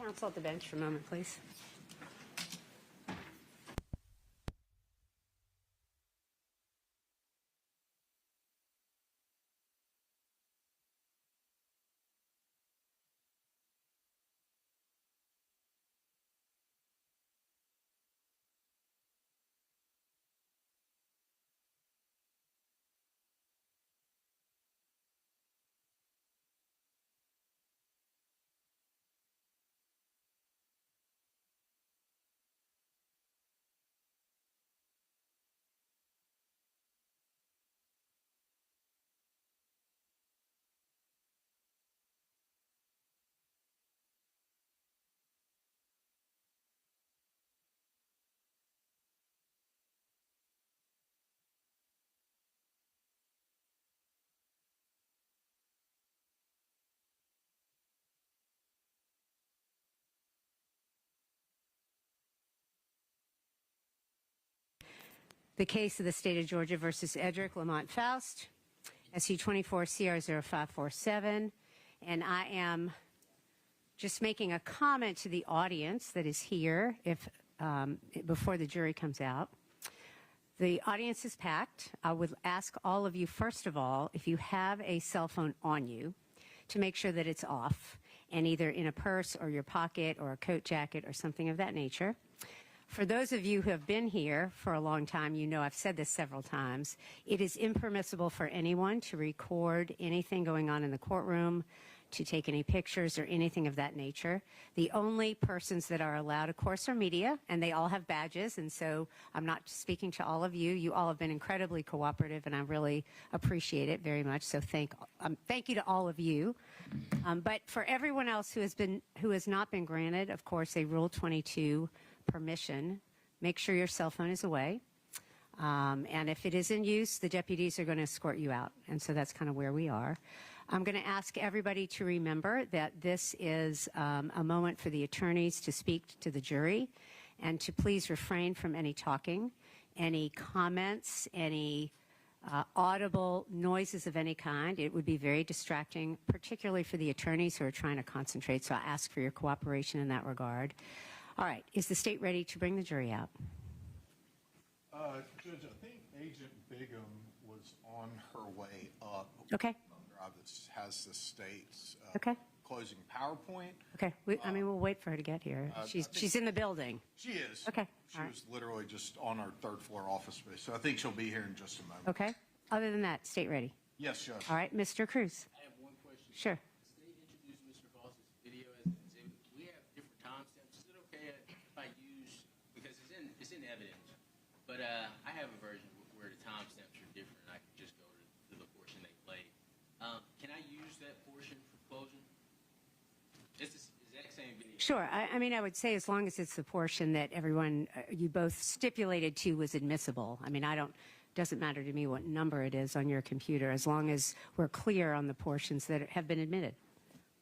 Counsel at the bench for a moment, please. The case of the state of Georgia versus Edrick Faust, SU 24 CR 0547. And I am just making a comment to the audience that is here before the jury comes out. The audience is packed. I would ask all of you, first of all, if you have a cell phone on you, to make sure that it's off and either in a purse or your pocket or a coat jacket or something of that nature. For those of you who have been here for a long time, you know I've said this several times. It is impermissible for anyone to record anything going on in the courtroom, to take any pictures or anything of that nature. The only persons that are allowed, of course, are media, and they all have badges, and so I'm not speaking to all of you. You all have been incredibly cooperative, and I really appreciate it very much, so thank you to all of you. But for everyone else who has not been granted, of course, a Rule 22 permission, make sure your cell phone is away. And if it is in use, the deputies are going to escort you out. And so that's kind of where we are. I'm going to ask everybody to remember that this is a moment for the attorneys to speak to the jury and to please refrain from any talking, any comments, any audible noises of any kind. It would be very distracting, particularly for the attorneys who are trying to concentrate. So I ask for your cooperation in that regard. All right. Is the state ready to bring the jury out? Judge, I think Agent Bigham was on her way up. Okay. Drive that has the state's okay. Closing PowerPoint. Okay. We'll wait for her to get here. She's in the building. She is. Okay. She was literally just on our third floor office space, so I think she'll be here in just a moment. Okay. Other than that, state ready. Yes, Judge. All right, Mr. Cruz. I have one question. Sure. The state introduced Mr. Faust's video as an exhibit. We have different timestamps. Is it okay if I use, because it's in evidence, but I have a version where the timestamps are different, and I can just go to the portion they played. Can I use that portion for closing? It's the exact same video. Sure. I mean, I would say as long as it's the portion that everyone, you both stipulated to was admissible. I mean, doesn't matter to me what number it is on your computer, as long as we're clear on the portions that have been admitted.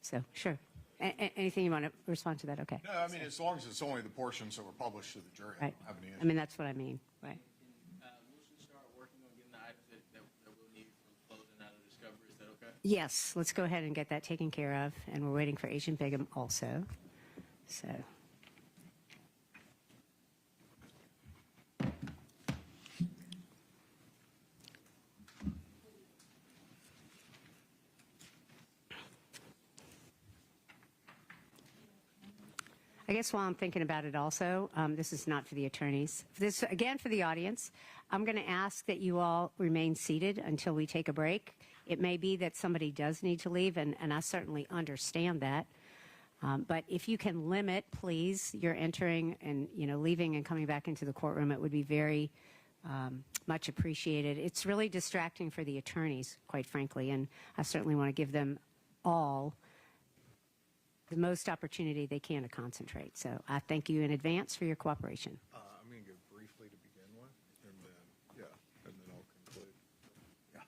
So, sure. Anything you want to respond to that? Okay. No, I mean, as long as it's only the portions that were published to the jury, right. I don't have any issue. I mean, that's what I mean. Right. We'll start working on getting the items that we'll need for closing out of discovery. Is that okay? Yes. Let's go ahead and get that taken care of. And we're waiting for Agent Bigham also. So. I guess while I'm thinking about it also, this is not for the attorneys. This, again, for the audience, I'm going to ask that you all remain seated until we take a break. It may be that somebody does need to leave, and I certainly understand that. But if you can limit, please, your entering and leaving and coming back into the courtroom, it would be very much appreciated. It's really distracting for the attorneys, quite frankly, and I certainly want to give them all the most opportunity they can to concentrate. So I thank you in advance for your cooperation. I'm going to go briefly to begin with, and then, and then I'll conclude. Yeah.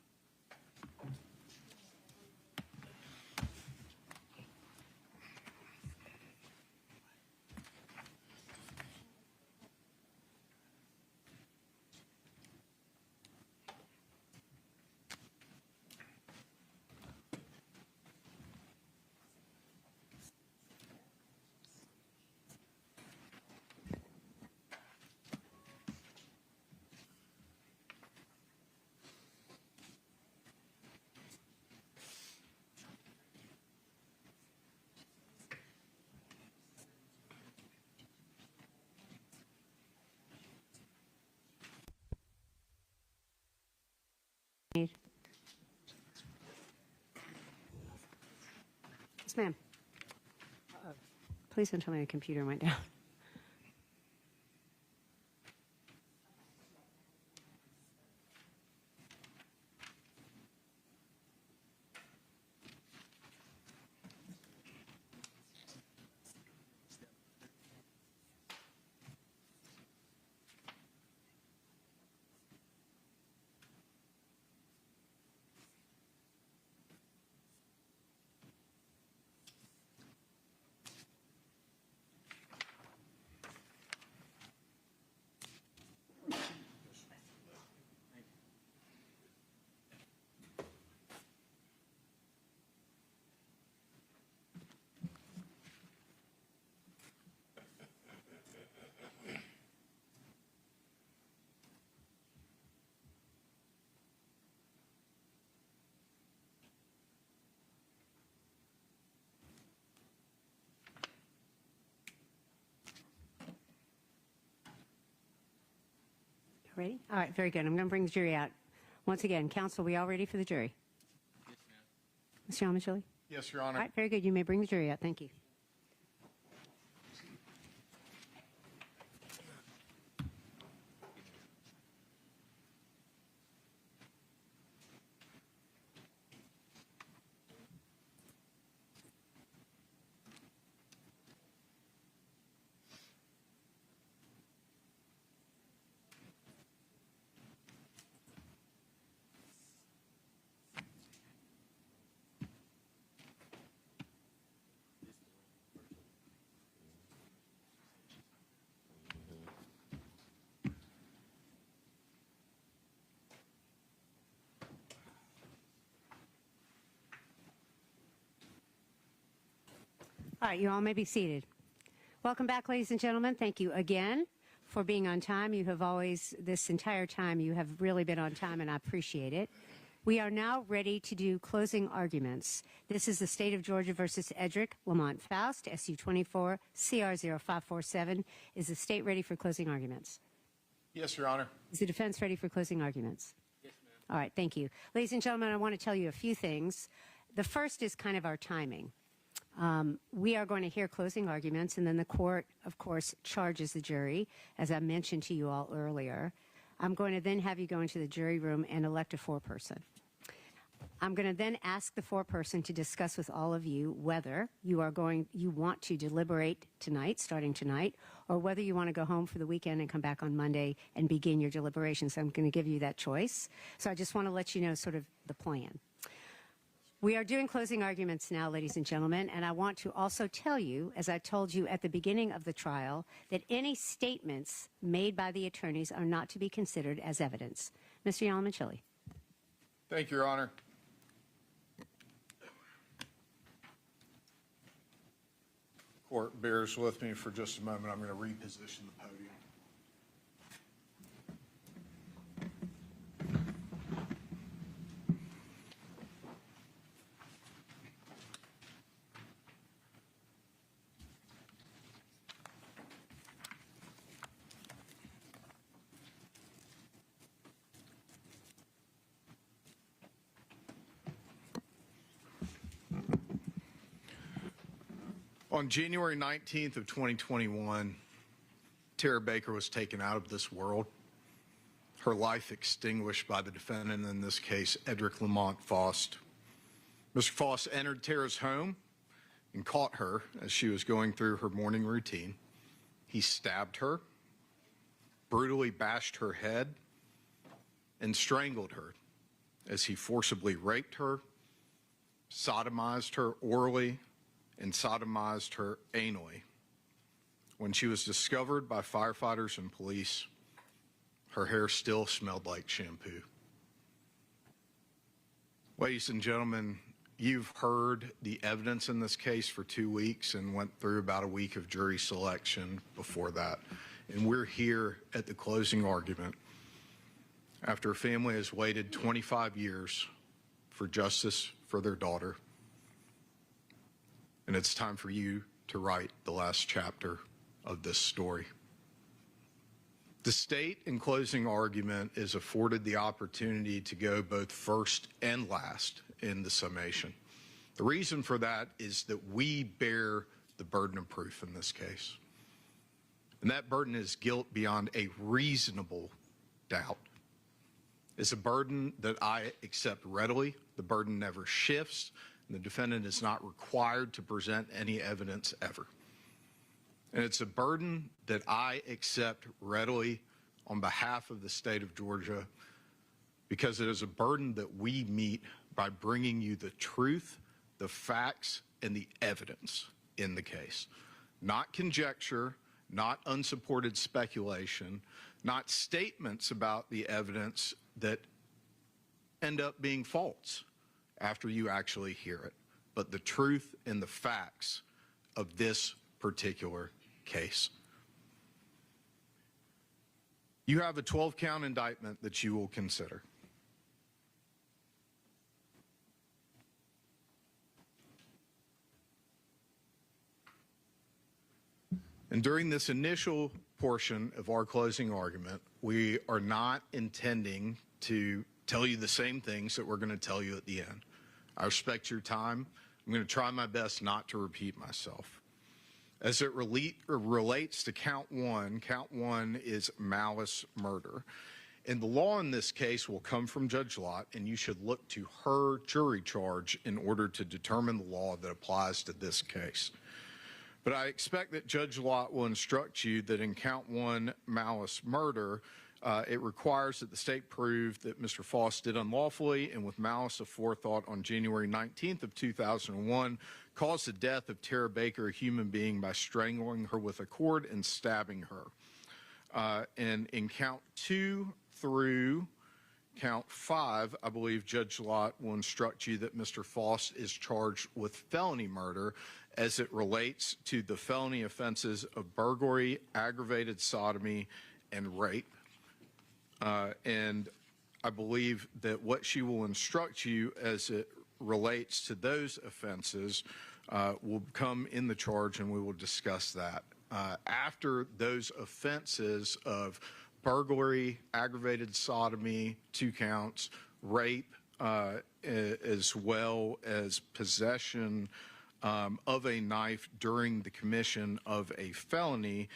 Yes, ma'am. Please don't tell me the computer went down. Ready? All right, very good. I'm going to bring the jury out. Once again, counsel, we all ready for the jury? Yes, ma'am. Mr. Yellemanchili? Yes, Your All Honor. right, very good. You may bring the jury out. Thank you. All right, you all may be seated. Welcome back, ladies and gentlemen. Thank you again for being on time. You have always, this entire time, you have really been on time, and I appreciate it. We are now ready to do closing arguments. This is the State of Georgia versus Edrick Faust, SU 24 CR 0547. Is the state ready for closing arguments? Yes, Your Honor. Is the defense ready for closing arguments? Yes, ma'am. All right, thank you. Ladies and gentlemen, I want to tell you a few things. The first is kind of our timing. We are going to hear closing arguments, and then the court, of course, charges the jury, as I mentioned to you all earlier. I'm going to then have you go into the jury room and elect a foreperson. I'm going to then ask the foreperson to discuss with all of you whether you want to deliberate tonight, starting tonight, or whether you want to go home for the weekend and come back on Monday and begin your deliberations. I'm going to give you that choice. So I just want to let you know sort of the plan. We are doing closing arguments now, ladies and gentlemen, and I want to also tell you, as I told you at the beginning of the trial, that any statements made by the attorneys are not to be considered as evidence. Mr. Yellemanchili. Thank you, Your Honor. Court bears with me for just a moment. I'm going to reposition the podium. On January 19th of 2021, Tara Baker was taken out of this world. Her life extinguished by the defendant, in this case, Edrick Faust. Mr. Faust entered Tara's home and caught her as she was going through her morning routine. He stabbed her, brutally bashed her head, and strangled her as he forcibly raped her, sodomized her orally, and sodomized her anally. When she was discovered by firefighters and police, her hair still smelled like shampoo. Ladies and gentlemen, you've heard the evidence in this case for 2 weeks and went through about a week of jury selection before that. And we're here at the closing argument after a family has waited 25 years for justice for their daughter. And it's time for you to write the last chapter of this story. The state, in closing argument, is afforded the opportunity to go both first and last in the summation. The reason for that is that we bear the burden of proof in this case. And that burden is guilt beyond a reasonable doubt. It's a burden that I accept readily. The burden never shifts, and the defendant is not required to present any evidence ever. And it's a burden that I accept readily on behalf of the state of Georgia because it is a burden that we meet by bringing you the truth, the facts, and the evidence in the case. Not conjecture, not unsupported speculation, not statements about the evidence that end up being false after you actually hear it, but the truth and the facts of this particular case. You have a 12-count indictment that you will consider. And during this initial portion of our closing argument, we are not intending to tell you the same things that we're going to tell you at the end. I respect your time. I'm going to try my best not to repeat myself. As it relates to count one is malice murder. And the law in this case will come from Judge Lott, and you should look to her jury charge in order to determine the law that applies to this case. But I expect that Judge Lott will instruct you that in count one, malice murder, it requires that the state prove that Mr. Faust did unlawfully and with malice aforethought on January 19th of 2001 caused the death of Tara Baker, a human being, by strangling her with a cord and stabbing her. And in count 2 through count 5, I believe Judge Lott will instruct you that Mr. Faust is charged with felony murder as it relates to the felony offenses of burglary, aggravated sodomy, and rape. And I believe that what she will instruct you as it relates to those offenses will come in the charge, and we will discuss that. After those offenses of burglary, aggravated sodomy, 2 counts, rape, as well as possession of a knife during the commission of a felony,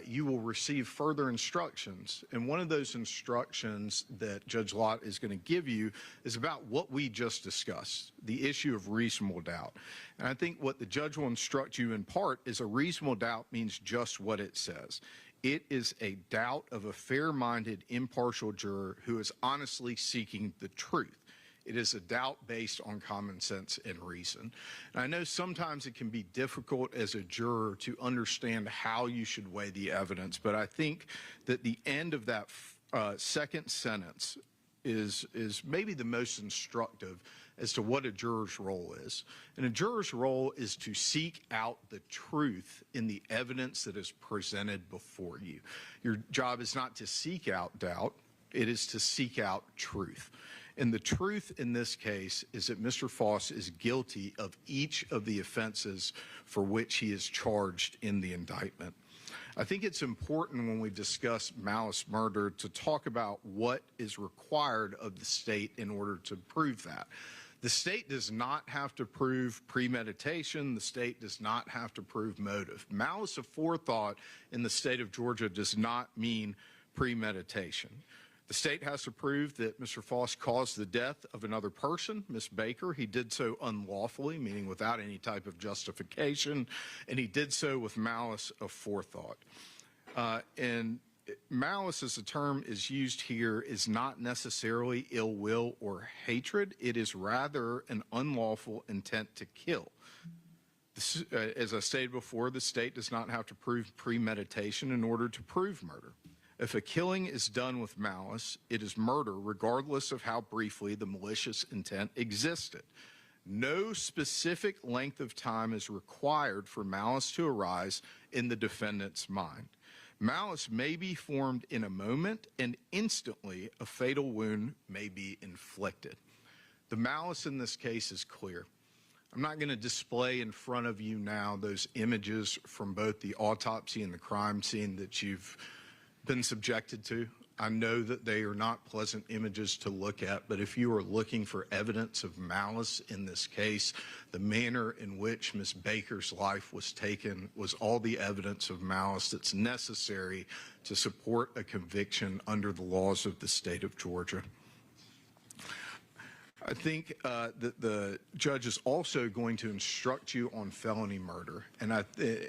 you will receive further instructions. And one of those instructions that Judge Lott is going to give you is about what we just discussed, the issue of reasonable doubt. And I think what the judge will instruct you in part is a reasonable doubt means just what it says. It is a doubt of a fair-minded, impartial juror who is honestly seeking the truth. It is a doubt based on common sense and reason. And I know sometimes it can be difficult as a juror to understand how you should weigh the evidence, but I think that the end of that second sentence is maybe the most instructive as to what a juror's role is. And a juror's role is to seek out the truth in the evidence that is presented before you. Your job is not to seek out doubt, it is to seek out truth. And the truth in this case is that Mr. Faust is guilty of each of the offenses for which he is charged in the indictment. I think it's important when we discuss malice murder to talk about what is required of the state in order to prove that. The state does not have to prove premeditation. The state does not have to prove motive. Malice aforethought in the state of Georgia does not mean premeditation. The state has to prove that Mr. Faust caused the death of another person, Ms. Baker. He did so unlawfully, meaning without any type of justification, and he did so with malice aforethought. And malice, as the term is used here, is not necessarily ill will or hatred. It is rather an unlawful intent to kill. This, as I stated before, the state does not have to prove premeditation in order to prove murder. If a killing is done with malice, it is murder regardless of how briefly the malicious intent existed. No specific length of time is required for malice to arise in the defendant's mind. Malice may be formed in a moment, and instantly a fatal wound may be inflicted. The malice in this case is clear. I'm not going to display in front of you now those images from both the autopsy and the crime scene that you've been subjected to. I know that they are not pleasant images to look at, but if you are looking for evidence of malice in this case, the manner in which Ms. Baker's life was taken was all the evidence of malice that's necessary to support a conviction under the laws of the state of Georgia. I think that the judge is also going to instruct you on felony murder. And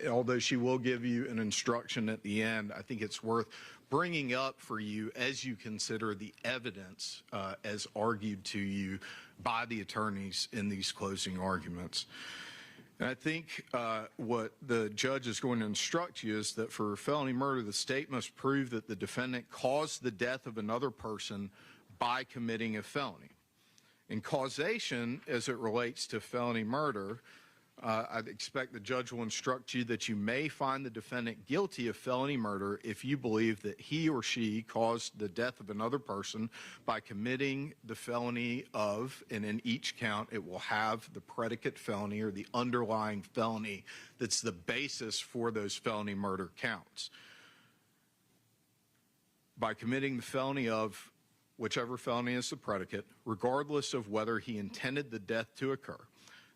although she will give you an instruction at the end, I think it's worth bringing up for you as you consider the evidence as argued to you by the attorneys in these closing arguments. And I think what the judge is going to instruct you is that for felony murder, the state must prove that the defendant caused the death of another person by committing a felony. In causation, as it relates to felony murder, I'd expect the judge will instruct you that you may find the defendant guilty of felony murder if you believe that he or she caused the death of another person by committing the felony of, and in each count it will have the predicate felony or the underlying felony that's the basis for those felony murder counts. By committing the felony of whichever felony is the predicate, regardless of whether he intended the death to occur.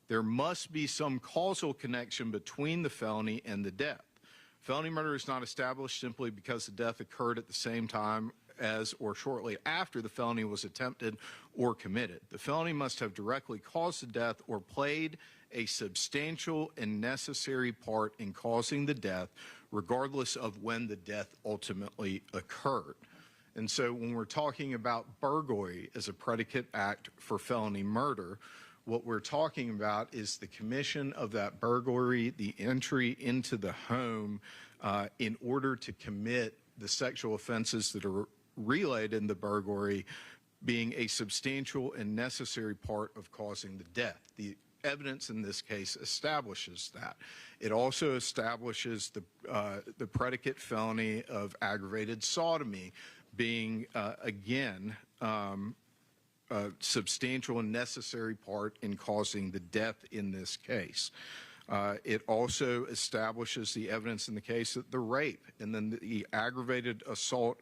There must be some causal connection between the felony and the death. Felony murder is not established simply because the death occurred at the same time as or shortly after the felony was attempted or committed. The felony must have directly caused the death or played a substantial and necessary part in causing the death, regardless of when the death ultimately occurred. And so when we're talking about burglary as a predicate act for felony murder, what we're talking about is the commission of that burglary, the entry into the home in order to commit the sexual offenses that are related in the burglary being a substantial and necessary part of causing the death. The evidence in this case establishes that. It also establishes the predicate felony of aggravated sodomy being, again, a substantial and necessary part in causing the death in this case. It also establishes the evidence in the case that the rape and then the aggravated assault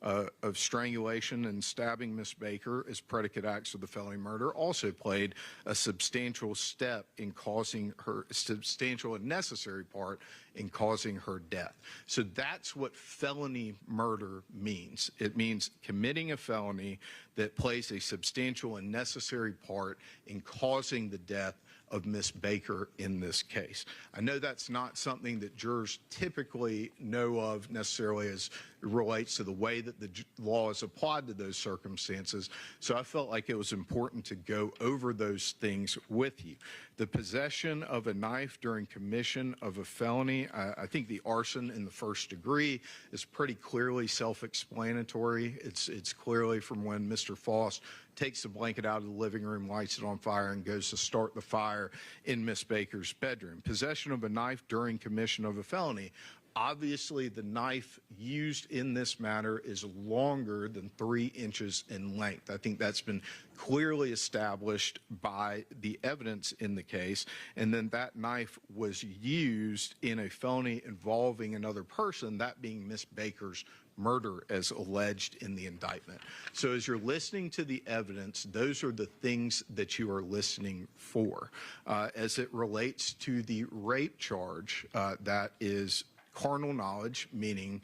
of strangulation and stabbing Miss Baker as predicate acts of the felony murder also played a substantial step in causing her, substantial and necessary part in causing her death. So that's what felony murder means. It means committing a felony that plays a substantial and necessary part in causing the death of Miss Baker in this case. I know that's not something that jurors typically know of necessarily as it relates to the way that the law is applied to those circumstances, so I felt like it was important to go over those things with you. The possession of a knife during commission of a felony, I think the arson in the first degree is pretty clearly self-explanatory. It's clearly from when Mr. Faust takes the blanket out of the living room, lights it on fire, and goes to start the fire in Miss Baker's bedroom. Possession of a knife during commission of a felony. Obviously, the knife used in this matter is longer than 3 inches in length. I think that's been clearly established by the evidence in the case. And then that knife was used in a felony involving another person, that being Miss Baker's murder as alleged in the indictment. So as you're listening to the evidence, those are the things that you are listening for. As it relates to the rape charge, that is carnal knowledge, meaning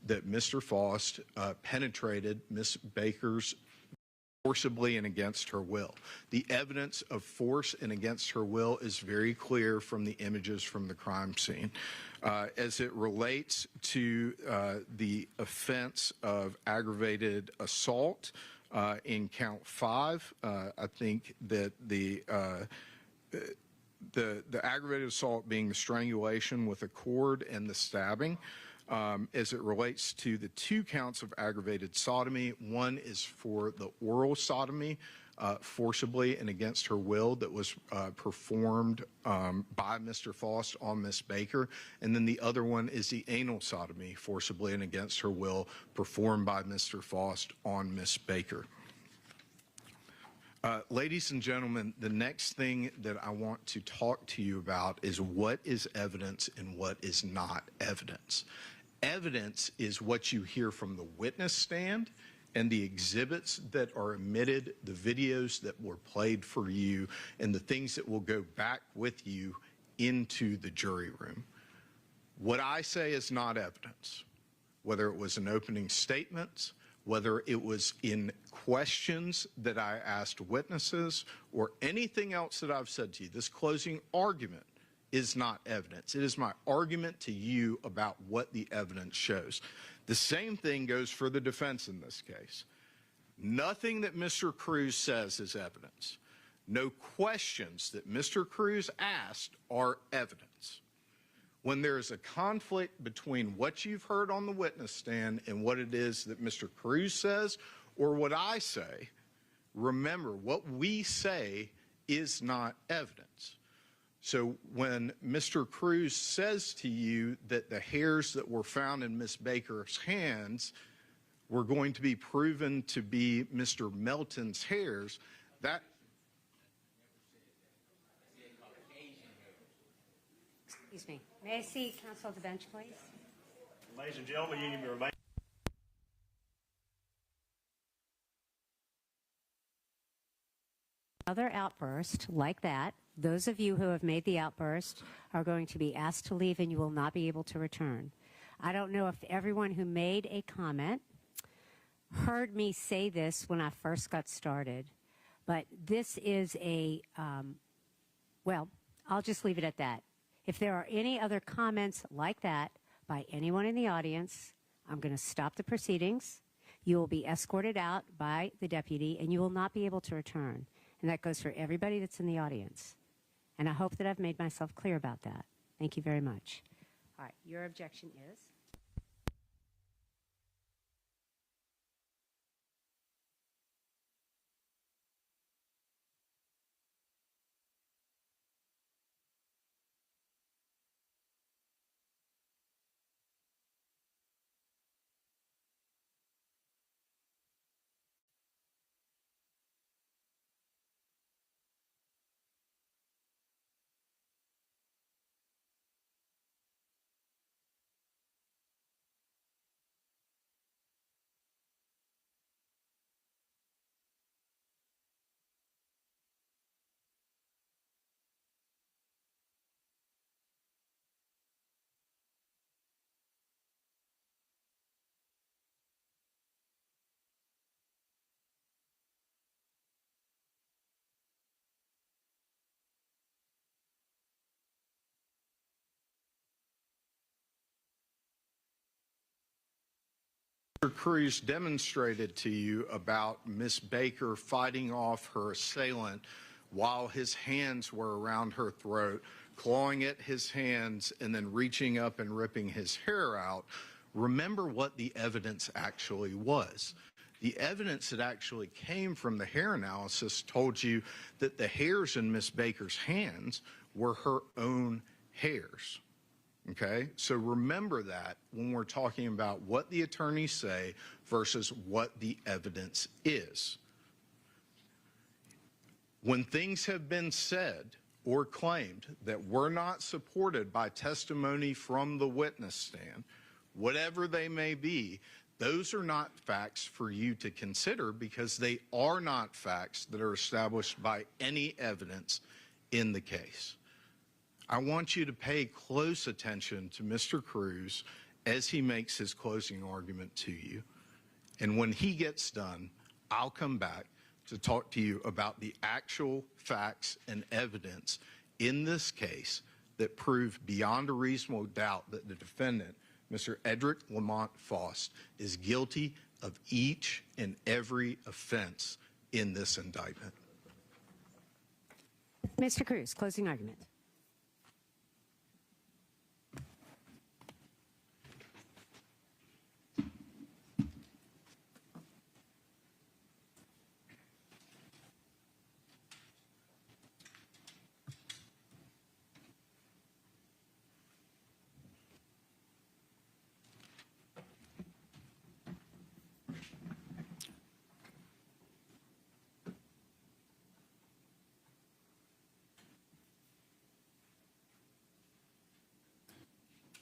that Mr. Faust penetrated Miss Baker's forcibly and against her will. The evidence of force and against her will is very clear from the images from the crime scene. As it relates to the offense of aggravated assault in count 5, I think that the aggravated assault being the strangulation with a cord and the stabbing. As it relates to the 2 counts of aggravated sodomy, one is for the oral sodomy, forcibly and against her will, that was performed by Mr. Faust on Miss Baker, and then the other one is the anal sodomy, forcibly and against her will, performed by Mr. Faust on Miss Baker. Ladies and gentlemen, the next thing that I want to talk to you about is what is evidence and what is not evidence. Evidence is what you hear from the witness stand and the exhibits that are emitted, the videos that were played for you, and the things that will go back with you into the jury room. What I say is not evidence, whether it was in opening statements, whether it was in questions that I asked witnesses, or anything else that I've said to you. This closing argument is not evidence. It is my argument to you about what the evidence shows. The same thing goes for the defense in this case. Nothing that Mr. Cruz says is evidence. No questions that Mr. Cruz asked are evidence. When there is a conflict between what you've heard on the witness stand and what it is that Mr. Cruz says or what I say, remember, what we say is not evidence. So when Mr. Cruz says to you that the hairs that were found in Ms. Baker's hands were going to be proven to be Mr. Melton's hairs, that... Excuse me. May I see counsel at the bench, please? Ladies and gentlemen, you need to remain. Another outburst like that, those of you who have made the outburst are going to be asked to leave and you will not be able to return. I don't know if everyone who made a comment heard me say this when I first got started, but this is a, well, I'll just leave it at that. If there are any other comments like that by anyone in the audience, I'm going to stop the proceedings. You will be escorted out by the deputy, and you will not be able to return. And that goes for everybody that's in the audience. And I hope that I've made myself clear about that. Thank you very much. All right, your objection is? Mr. Cruz demonstrated to you about Ms. Baker fighting off her assailant while his hands were around her throat, clawing at his hands, and then reaching up and ripping his hair out. Remember what the evidence actually was. The evidence that actually came from the hair analysis told you that the hairs in Ms. Baker's hands were her own hairs. Okay, so remember that when we're talking about what the attorneys say versus what the evidence is. When things have been said or claimed that were not supported by testimony from the witness stand, whatever they may be, those are not facts for you to consider because they are not facts that are established by any evidence in the case. I want you to pay close attention to Mr. Cruz as he makes his closing argument to you. And when he gets done, I'll come back to talk to you about the actual facts and evidence in this case that prove beyond a reasonable doubt that the defendant, Mr. Edrick Faust, is guilty of each and every offense in this indictment. Mr. Cruz, closing argument.